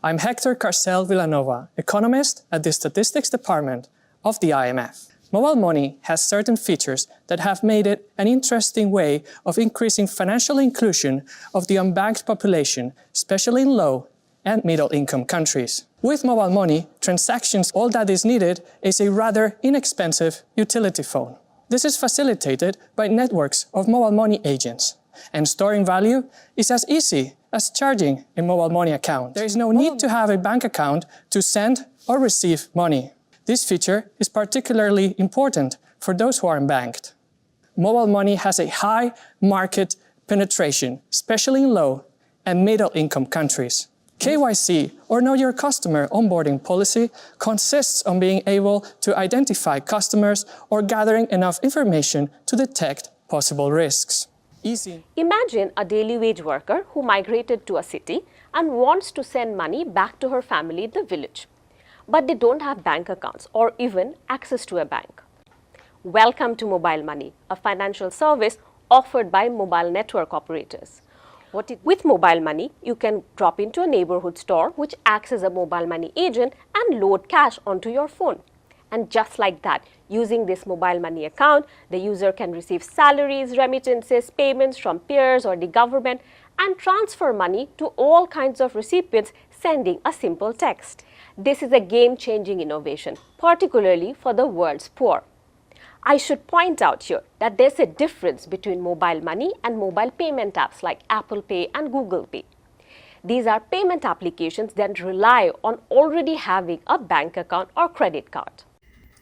I'm Hector Carcel Villanova, economist at the Statistics Department of the IMF. Mobile money has certain features that have made it an interesting way of increasing financial inclusion of the unbanked population, especially in low and middle-income countries. With mobile money, transactions, all that is needed is a rather inexpensive utility phone. This is facilitated by networks of mobile money agents, and storing value is as easy as charging a mobile money account. There is no need to have a bank account to send or receive money. This feature is particularly important for those who are unbanked. Mobile money has a high market penetration, especially in low and middle-income countries. KYC, or Know Your Customer onboarding policy, consists on being able to identify customers or gathering enough information to detect possible risks. Imagine a daily wage worker who migrated to a city and wants to send money back to her family in the village, but they don't have bank accounts or even access to a bank. Welcome to Mobile Money, a financial service offered by mobile network operators. With Mobile Money, you can drop into a neighborhood store which acts as a mobile money agent and load cash onto your phone. And just like that, using this mobile money account, the user can receive salaries, remittances, payments from peers or the government, and transfer money to all kinds of recipients sending a simple text. This is a game-changing innovation, particularly for the world's poor. I should point out here that there's a difference between mobile money and mobile payment apps like Apple Pay and Google Pay. These are payment applications that rely on already having a bank account or credit card.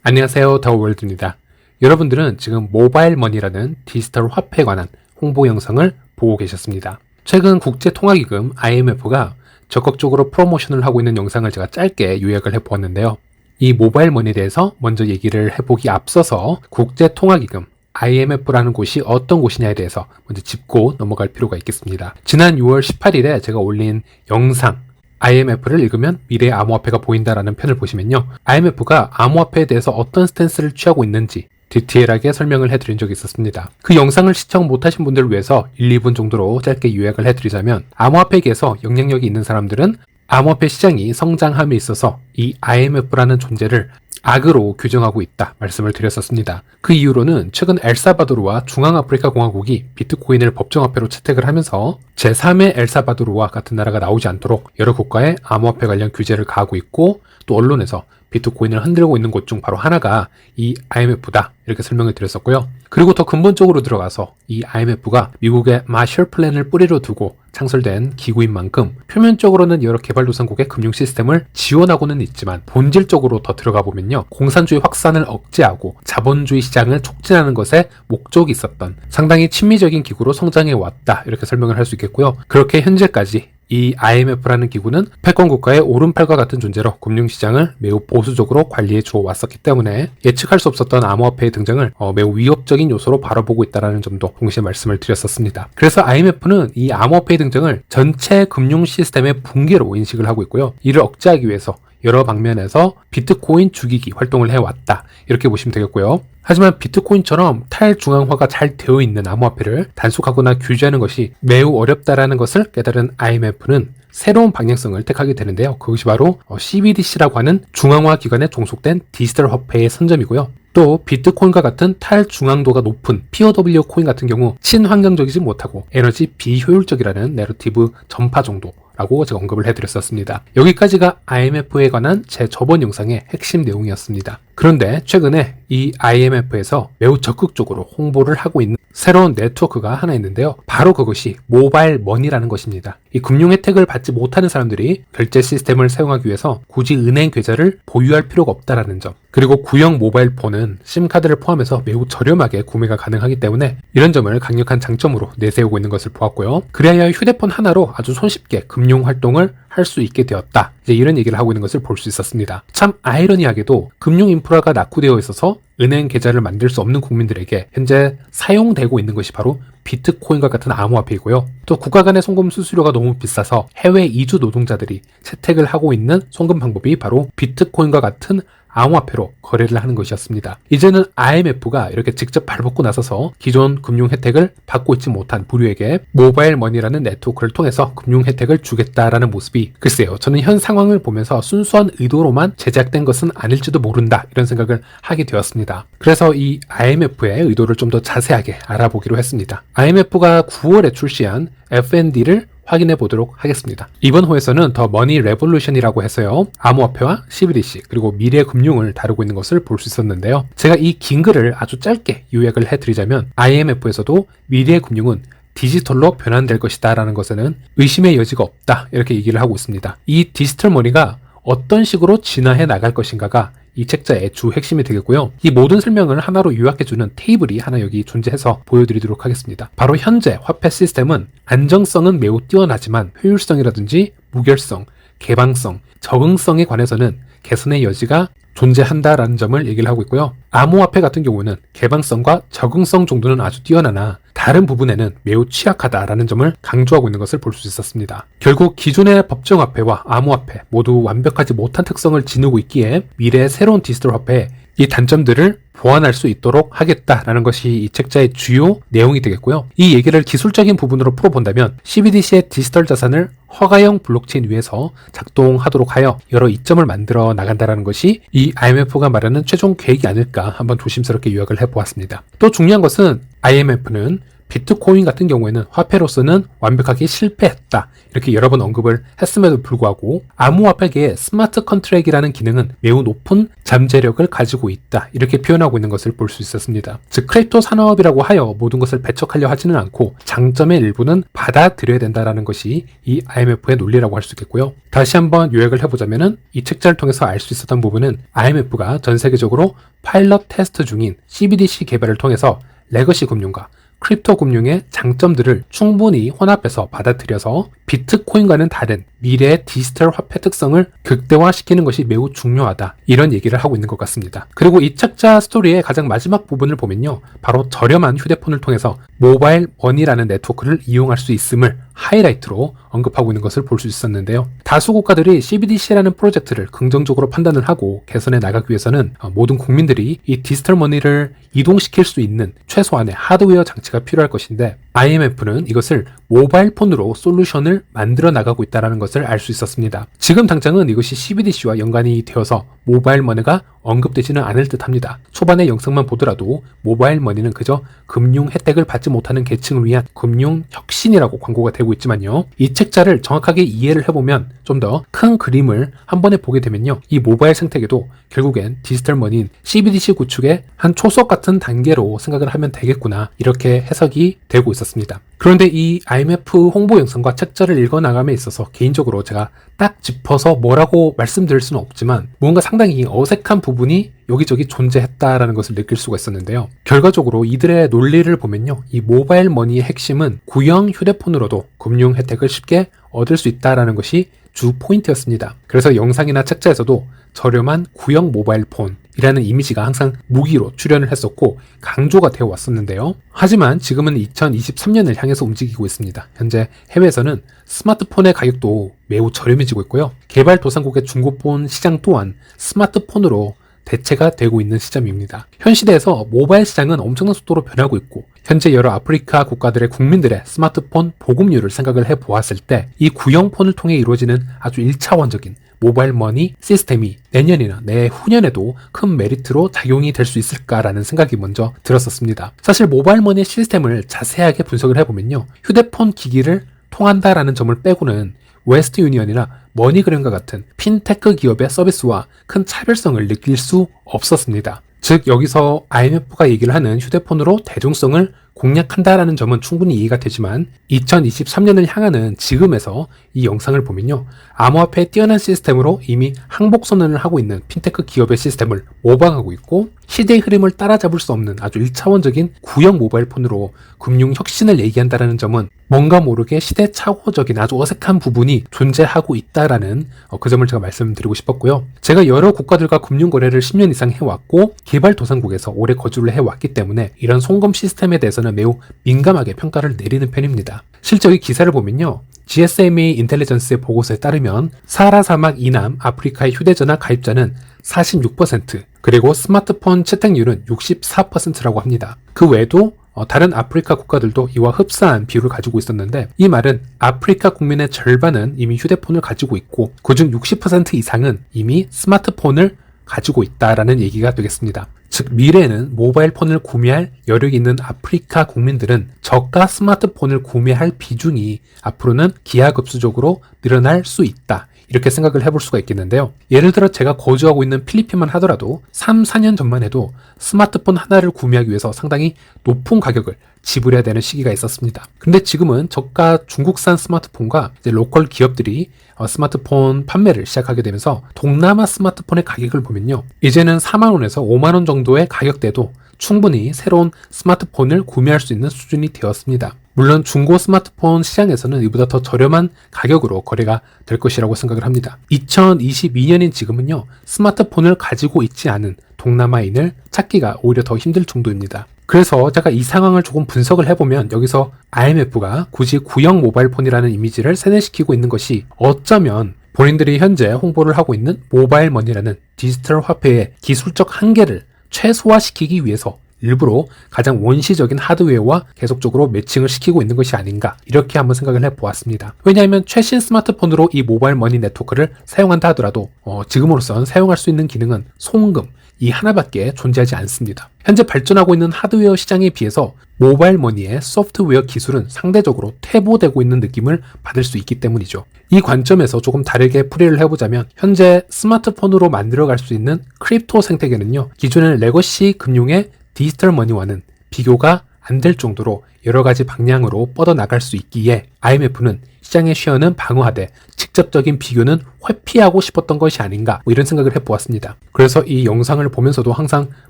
안녕하세요, 더월드입니다. 여러분들은 지금 모바일 머니라는 디지털 화폐에 관한 홍보 영상을 보고 계셨습니다. 최근 국제통화기금 IMF가 적극적으로 프로모션을 하고 있는 영상을 제가 짧게 요약을 해보았는데요. 이 모바일 머니에 대해서 먼저 얘기를 해보기 앞서서 국제통화기금 IMF라는 곳이 어떤 곳이냐에 대해서 먼저 짚고 넘어갈 필요가 있겠습니다. 지난 6월 18일에 제가 올린 영상 IMF를 읽으면 미래의 암호화폐가 보인다라는 편을 보시면요. IMF가 암호화폐에 대해서 어떤 스탠스를 취하고 있는지 디테일하게 설명을 해드린 적이 있었습니다. 그 영상을 시청 못하신 분들을 위해서 1, 2분 정도로 짧게 요약을 해드리자면 암호화폐계에서 영향력이 있는 사람들은 암호화폐 시장이 성장함에 있어서 이 IMF라는 존재를 악으로 규정하고 있다 말씀을 드렸었습니다. 그 이후로는 최근 엘사바도르와 중앙아프리카 공화국이 비트코인을 법정화폐로 채택을 하면서 제3의 엘사바도르와 같은 나라가 나오지 않도록 여러 국가의 암호화폐 관련 규제를 가하고 있고 또 언론에서 비트코인을 흔들고 있는 곳 중 바로 하나가 이 IMF다 이렇게 설명을 드렸었고요. 그리고 더 근본적으로 들어가서 이 IMF가 미국의 마셜 플랜을 뿌리로 두고 창설된 기구인 만큼 표면적으로는 여러 개발도상국의 금융 시스템을 지원하고는 있지만 본질적으로 더 들어가 보면요. 공산주의 확산을 억제하고 자본주의 시장을 촉진하는 것에 목적이 있었던 상당히 친미적인 기구로 성장해 왔다 이렇게 설명을 할 수 있겠고요. 그렇게 현재까지 이 IMF라는 기구는 패권국가의 오른팔과 같은 존재로 금융시장을 매우 보수적으로 관리해 주어 왔었기 때문에 예측할 수 없었던 암호화폐의 등장을 매우 위협적인 요소로 바라보고 있다는 점도 동시에 말씀을 드렸었습니다. 그래서 IMF는 이 암호화폐의 등장을 전체 금융 시스템의 붕괴로 인식을 하고 있고요. 이를 억제하기 위해서 여러 방면에서 비트코인 죽이기 활동을 해왔다 이렇게 보시면 되겠고요. 하지만 비트코인처럼 탈중앙화가 잘 되어 있는 암호화폐를 단속하거나 규제하는 것이 매우 어렵다라는 것을 깨달은 IMF는 새로운 방향성을 택하게 되는데요. 그것이 바로 CBDC라고 하는 중앙화 기관에 종속된 디지털 화폐의 선점이고요. 또 비트코인과 같은 탈중앙도가 높은 POW 코인 같은 경우 친환경적이지 못하고 에너지 비효율적이라는 내러티브 전파 정도 라고 제가 언급을 해드렸었습니다. 여기까지가 IMF에 관한 제 저번 영상의 핵심 내용이었습니다. 그런데 최근에 이 IMF에서 매우 적극적으로 홍보를 하고 있는 새로운 네트워크가 하나 있는데요. 바로 그것이 모바일 머니라는 것입니다. 이 금융 혜택을 받지 못하는 사람들이 결제 시스템을 사용하기 위해서 굳이 은행 계좌를 보유할 필요가 없다라는 점, 그리고 구형 모바일 폰은 심카드를 포함해서 매우 저렴하게 구매가 가능하기 때문에 이런 점을 강력한 장점으로 내세우고 있는 것을 보았고요. 그래야 휴대폰 하나로 아주 손쉽게 금융 활동을 할 수 있게 되었다. 이제 이런 얘기를 하고 있는 것을 볼 수 있었습니다. 참 아이러니하게도 금융 인프라가 낙후되어 있어서 은행 계좌를 만들 수 없는 국민들에게 현재 사용되고 있는 것이 바로 비트코인과 같은 암호화폐이고요. 또 국가 간의 송금 수수료가 너무 비싸서 해외 이주 노동자들이 채택을 하고 있는 송금 방법이 바로 비트코인과 같은 암호화폐로 거래를 하는 것이었습니다. 이제는 IMF가 이렇게 직접 발벗고 나서서 기존 금융 혜택을 받고 있지 못한 부류에게 모바일 머니라는 네트워크를 통해서 금융 혜택을 주겠다라는 모습이 글쎄요, 저는 현 상황을 보면서 순수한 의도로만 제작된 것은 아닐지도 모른다 이런 생각을 하게 되었습니다. 그래서 이 IMF의 의도를 좀 더 자세하게 알아보기로 했습니다. IMF가 9월에 출시한 FND를 확인해 보도록 하겠습니다. 이번 호에서는 더 머니 레볼루션이라고 해서요, 암호화폐와 CBDC 그리고 미래 금융을 다루고 있는 것을 볼 수 있었는데요. 제가 이 긴 글을 아주 짧게 요약을 해드리자면 IMF에서도 미래 금융은 디지털로 변환될 것이다 라는 것에는 의심의 여지가 없다 이렇게 얘기를 하고 있습니다. 이 디지털 머니가 어떤 식으로 진화해 나갈 것인가가 이 책자의 주 핵심이 되겠고요. 이 모든 설명을 하나로 요약해주는 테이블이 하나 여기 존재해서 보여드리도록 하겠습니다. 바로 현재 화폐 시스템은 안정성은 매우 뛰어나지만 효율성이라든지 무결성, 개방성, 적응성에 관해서는 개선의 여지가 존재한다라는 점을 얘기를 하고 있고요. 암호화폐 같은 경우는 개방성과 적응성 정도는 아주 뛰어나나 다른 부분에는 매우 취약하다라는 점을 강조하고 있는 것을 볼 수 있었습니다. 결국 기존의 법정화폐와 암호화폐 모두 완벽하지 못한 특성을 지니고 있기에 미래의 새로운 디지털 화폐에 이 단점들을 보완할 수 있도록 하겠다라는 것이 이 책자의 주요 내용이 되겠고요. 이 얘기를 기술적인 부분으로 풀어본다면 CBDC의 디지털 자산을 허가형 블록체인 위에서 작동하도록 하여 여러 이점을 만들어 나간다라는 것이 이 IMF가 말하는 최종 계획이 아닐까 한번 조심스럽게 요약을 해보았습니다. 또 중요한 것은 IMF는 비트코인 같은 경우에는 화폐로서는 완벽하게 실패했다 이렇게 여러 번 언급을 했음에도 불구하고 암호화폐계의 스마트 컨트랙이라는 기능은 매우 높은 잠재력을 가지고 있다 이렇게 표현하고 있는 것을 볼 수 있었습니다. 즉 크립토 산업이라고 하여 모든 것을 배척하려 하지는 않고 장점의 일부는 받아들여야 된다라는 것이 이 IMF의 논리라고 할 수 있겠고요. 다시 한번 요약을 해보자면은 이 책자를 통해서 알 수 있었던 부분은 IMF가 전 세계적으로 파일럿 테스트 중인 CBDC 개발을 통해서 레거시 금융과 크립토 금융의 장점들을 충분히 혼합해서 받아들여서 비트코인과는 다른 미래의 디지털 화폐 특성을 극대화시키는 것이 매우 중요하다 이런 얘기를 하고 있는 것 같습니다. 그리고 이 책자 스토리의 가장 마지막 부분을 보면요, 바로 저렴한 휴대폰을 통해서 모바일 머니라는 네트워크를 이용할 수 있음을 하이라이트로 언급하고 있는 것을 볼 수 있었는데요. 다수 국가들이 CBDC라는 프로젝트를 긍정적으로 판단을 하고 개선해 나가기 위해서는 모든 국민들이 이 디지털 머니를 이동시킬 수 있는 최소한의 하드웨어 장치가 필요할 것인데 IMF는 이것을 모바일 폰으로 솔루션을 만들어 나가고 있다는 것을 알 수 있었습니다. 지금 당장은 이것이 CBDC와 연관이 되어서 모바일 머니가 언급되지는 않을 듯 합니다. 초반의 영상만 보더라도 모바일 머니는 그저 금융 혜택을 받지 못하는 계층을 위한 금융 혁신이라고 광고가 되고 있지만요. 이 책자를 정확하게 이해를 해보면 좀 더 큰 그림을 한 번에 보게 되면요. 이 모바일 생태계도 결국엔 디지털 머니인 CBDC 구축의 한 초석 같은 단계로 생각을 하면 되겠구나 이렇게 해석이 되고 있었습니다. 그런데 이 IMF 홍보 영상과 책자를 읽어나감에 있어서 개인적으로 제가 딱 짚어서 뭐라고 말씀드릴 수는 없지만 뭔가 상당히 어색한 부분이 여기저기 존재했다라는 것을 느낄 수가 있었는데요. 결과적으로 이들의 논리를 보면요, 이 모바일 머니의 핵심은 구형 휴대폰으로도 금융 혜택을 쉽게 얻을 수 있다라는 것이 주 포인트였습니다. 그래서 영상이나 책자에서도 저렴한 구형 모바일 폰이라는 이미지가 항상 무기로 출연을 했었고 강조가 되어 왔었는데요. 하지만 지금은 2023년을 향해서 움직이고 있습니다. 현재 해외에서는 스마트폰의 가격도 매우 저렴해지고 있고요. 개발도상국의 중고폰 시장 또한 스마트폰으로 대체가 되고 있는 시점입니다. 현 시대에서 모바일 시장은 엄청난 속도로 변하고 있고 현재 여러 아프리카 국가들의 국민들의 스마트폰 보급률을 생각을 해보았을 때 이 구형폰을 통해 이루어지는 아주 1차원적인 모바일 머니 시스템이 내년이나 내후년에도 큰 메리트로 작용이 될 수 있을까라는 생각이 먼저 들었었습니다. 사실 모바일 머니 시스템을 자세하게 분석을 해보면요, 휴대폰 기기를 통한다라는 점을 빼고는 웨스트 유니언이나 머니그램과 같은 핀테크 기업의 서비스와 큰 차별성을 느낄 수 없었습니다. 즉 여기서 IMF가 얘기를 하는 휴대폰으로 대중성을 공략한다라는 점은 충분히 이해가 되지만 2023년을 향하는 지금에서 이 영상을 보면요, 암호화폐의 뛰어난 시스템으로 이미 항복 선언을 하고 있는 핀테크 기업의 시스템을 모방하고 있고 시대의 흐름을 따라잡을 수 없는 아주 1차원적인 구형 모바일 폰으로 금융 혁신을 얘기한다는 점은 뭔가 모르게 시대착오적인 아주 어색한 부분이 존재하고 있다라는 그 점을 제가 말씀드리고 싶었고요. 제가 여러 국가들과 금융 거래를 10년 이상 해왔고 개발도상국에서 오래 거주를 해왔기 때문에 이런 송금 시스템에 대해서는 매우 민감하게 평가를 내리는 편입니다. 실제 이 기사를 보면요, GSMA 인텔리전스의 보고서에 따르면 사하라 사막 이남 아프리카의 휴대전화 가입자는 46%, 그리고 스마트폰 채택률은 64%라고 합니다. 그 외에도 다른 아프리카 국가들도 이와 흡사한 비율을 가지고 있었는데, 이 말은 아프리카 국민의 절반은 이미 휴대폰을 가지고 있고 그중 60% 이상은 이미 스마트폰을 가지고 있다라는 얘기가 되겠습니다. 즉 미래에는 모바일 폰을 구매할 여력이 있는 아프리카 국민들은 저가 스마트폰을 구매할 비중이 앞으로는 기하급수적으로 늘어날 수 있다. 이렇게 생각을 해볼 수가 있겠는데요. 예를 들어 제가 거주하고 있는 필리핀만 하더라도 3, 4년 전만 해도 스마트폰 하나를 구매하기 위해서 상당히 높은 가격을 지불해야 되는 시기가 있었습니다. 근데 지금은 저가 중국산 스마트폰과 이제 로컬 기업들이 스마트폰 판매를 시작하게 되면서 동남아 스마트폰의 가격을 보면요. 이제는 4만 원에서 5만 원 정도의 가격대도 충분히 새로운 스마트폰을 구매할 수 있는 수준이 되었습니다. 물론 중고 스마트폰 시장에서는 이보다 더 저렴한 가격으로 거래가 될 것이라고 생각을 합니다. 2022년인 지금은요, 스마트폰을 가지고 있지 않은 동남아인을 찾기가 오히려 더 힘들 정도입니다. 그래서 제가 이 상황을 조금 분석을 해보면 여기서 IMF가 굳이 구형 모바일 폰이라는 이미지를 세뇌시키고 있는 것이 어쩌면 본인들이 현재 홍보를 하고 있는 모바일 머니라는 디지털 화폐의 기술적 한계를 최소화시키기 위해서 일부러 가장 원시적인 하드웨어와 계속적으로 매칭을 시키고 있는 것이 아닌가, 이렇게 한번 생각을 해보았습니다. 왜냐하면 최신 스마트폰으로 이 모바일 머니 네트워크를 사용한다 하더라도 지금으로선 사용할 수 있는 기능은 송금 이 하나밖에 존재하지 않습니다. 현재 발전하고 있는 하드웨어 시장에 비해서 모바일 머니의 소프트웨어 기술은 상대적으로 퇴보되고 있는 느낌을 받을 수 있기 때문이죠. 이 관점에서 조금 다르게 풀이를 해보자면 현재 스마트폰으로 만들어갈 수 있는 크립토 생태계는요, 기존의 레거시 금융의 디지털 머니와는 비교가 안 될 정도로 여러 가지 방향으로 뻗어나갈 수 있기에 IMF는 시장의 쉐어는 방어하되 직접적인 비교는 회피하고 싶었던 것이 아닌가, 이런 생각을 해보았습니다. 그래서 이 영상을 보면서도 항상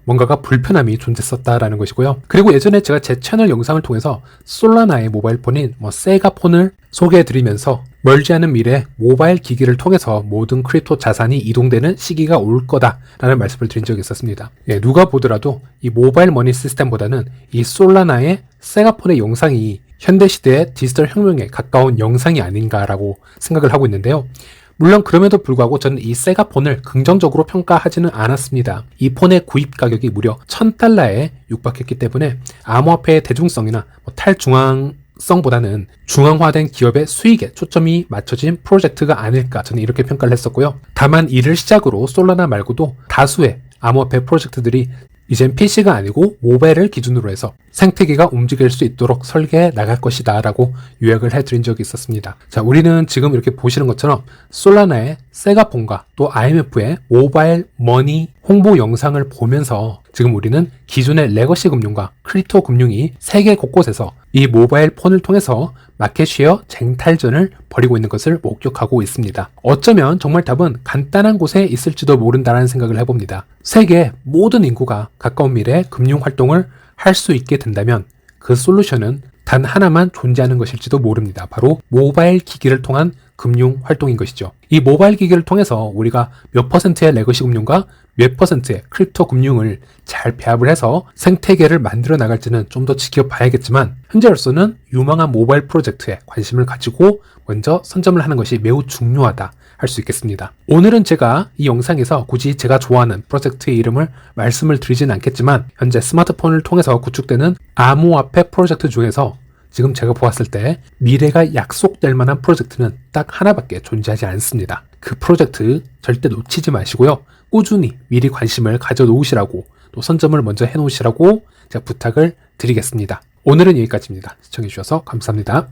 뭔가가 불편함이 존재했었다라는 것이고요. 그리고 예전에 제가 제 채널 영상을 통해서 솔라나의 모바일 폰인 세가폰을 소개해드리면서 멀지 않은 미래에 모바일 기기를 통해서 모든 크립토 자산이 이동되는 시기가 올 거다라는 말씀을 드린 적이 있었습니다. 누가 보더라도 이 모바일 머니 시스템보다는 이 솔라나의 세가폰의 영상이 현대시대의 디지털 혁명에 가까운 영상이 아닌가라고 생각을 하고 있는데요. 물론 그럼에도 불구하고 저는 이 세가폰을 긍정적으로 평가하지는 않았습니다. 이 폰의 구입 가격이 무려 $1,000에 육박했기 때문에 암호화폐의 대중성이나 탈중앙성보다는 중앙화된 기업의 수익에 초점이 맞춰진 프로젝트가 아닐까, 저는 이렇게 평가를 했었고요. 다만 이를 시작으로 솔라나 말고도 다수의 암호화폐 프로젝트들이 이젠 PC가 아니고 모바일을 기준으로 해서 생태계가 움직일 수 있도록 설계해 나갈 것이다 라고 요약을 해드린 적이 있었습니다. 자, 우리는 지금 이렇게 보시는 것처럼 솔라나의 세가폰과 또 IMF의 모바일 머니 홍보 영상을 보면서 지금 우리는 기존의 레거시 금융과 크립토 금융이 세계 곳곳에서 이 모바일 폰을 통해서 마켓쉐어 쟁탈전을 벌이고 있는 것을 목격하고 있습니다. 어쩌면 정말 답은 간단한 곳에 있을지도 모른다는 생각을 해봅니다. 세계 모든 인구가 가까운 미래에 금융활동을 할 수 있게 된다면 그 솔루션은 단 하나만 존재하는 것일지도 모릅니다. 바로 모바일 기기를 통한 금융 활동인 것이죠. 이 모바일 기기를 통해서 우리가 몇 퍼센트의 레거시 금융과 몇 퍼센트의 크립토 금융을 잘 배합을 해서 생태계를 만들어 나갈지는 좀 더 지켜봐야겠지만 현재로서는 유망한 모바일 프로젝트에 관심을 가지고 먼저 선점을 하는 것이 매우 중요하다 할 수 있겠습니다. 오늘은 제가 이 영상에서 굳이 제가 좋아하는 프로젝트의 이름을 말씀을 드리진 않겠지만 현재 스마트폰을 통해서 구축되는 암호화폐 프로젝트 중에서 지금 제가 보았을 때 미래가 약속될 만한 프로젝트는 딱 하나밖에 존재하지 않습니다. 그 프로젝트 절대 놓치지 마시고요. 꾸준히 미리 관심을 가져 놓으시라고, 또 선점을 먼저 해 놓으시라고 제가 부탁을 드리겠습니다. 오늘은 여기까지입니다. 시청해 주셔서 감사합니다.